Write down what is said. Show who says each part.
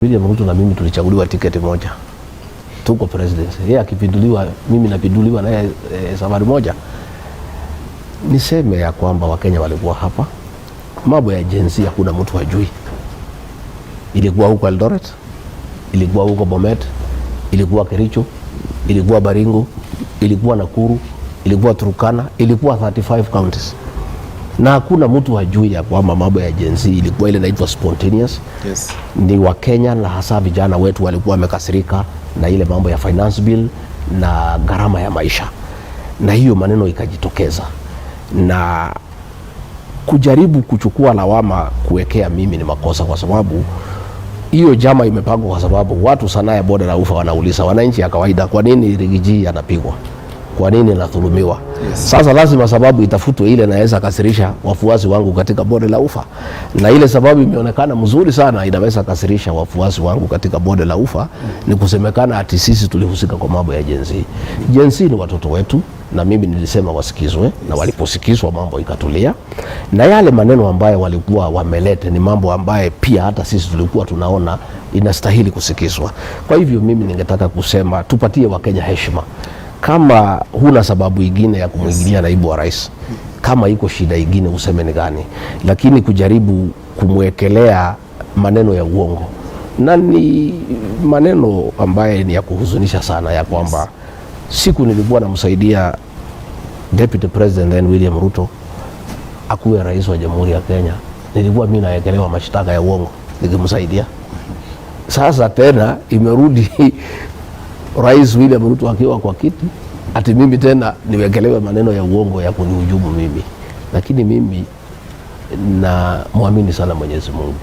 Speaker 1: William Ruto na mimi tulichaguliwa tiketi moja. Tuko presidency. Yeye akipinduliwa, mimi napinduliwa naye safari moja. Niseme ya kwamba Wakenya walikuwa hapa. Mambo ya jinsia hakuna mtu hajui. Ilikuwa huko Eldoret, ilikuwa huko Bomet, ilikuwa Kericho, ilikuwa Baringo, ilikuwa Nakuru, ilikuwa Turkana, ilikuwa 35 counties. Na hakuna mtu hajui ya kwamba mambo ya jinsia ilikuwa ile inaitwa spontaneous.
Speaker 2: Yes.
Speaker 1: Ni Wakenya na hasa vijana wetu walikuwa wamekasirika na ile mambo ya finance bill na gharama ya maisha. Na hiyo maneno ikajitokeza. Na kujaribu kuchukua lawama kuwekea mimi ni makosa, kwa sababu hiyo jama imepangwa kwa sababu watu sana ya bonde la ufa wanauliza wananchi ya kawaida, kwa nini Rigiji anapigwa? Kwa nini anadhulumiwa?
Speaker 2: Yes.
Speaker 1: Sasa lazima sababu itafutwe ile inaweza kasirisha wafuasi wangu katika bonde la ufa. Na ile sababu imeonekana mzuri sana inaweza kasirisha wafuasi wangu katika bonde la ufa ni kusemekana ati sisi tulihusika kwa mambo ya jenzi. Jenzi ni watoto wetu na mimi nilisema wasikizwe, na waliposikizwa mambo ikatulia. Na yale maneno ambayo walikuwa wamelete ni mambo ambaye pia hata sisi tulikuwa tunaona inastahili kusikizwa. Kwa hivyo mimi ningetaka kusema tupatie Wakenya heshima. Kama huna sababu ingine ya kumwingilia naibu wa rais, kama iko shida ingine useme ni gani, lakini kujaribu kumwekelea maneno ya uongo na ni maneno ambaye ni ya kuhuzunisha sana, ya kwamba siku nilikuwa namsaidia Deputy President then William Ruto akuwe rais wa Jamhuri ya Kenya, nilikuwa mimi naekelewa mashtaka ya uongo nikimsaidia. Sasa tena imerudi Rais William Ruto akiwa kwa kiti, ati mimi tena niwekelewe maneno ya uongo ya kunihujumu mimi. Lakini mimi na muamini sana Mwenyezi Mungu.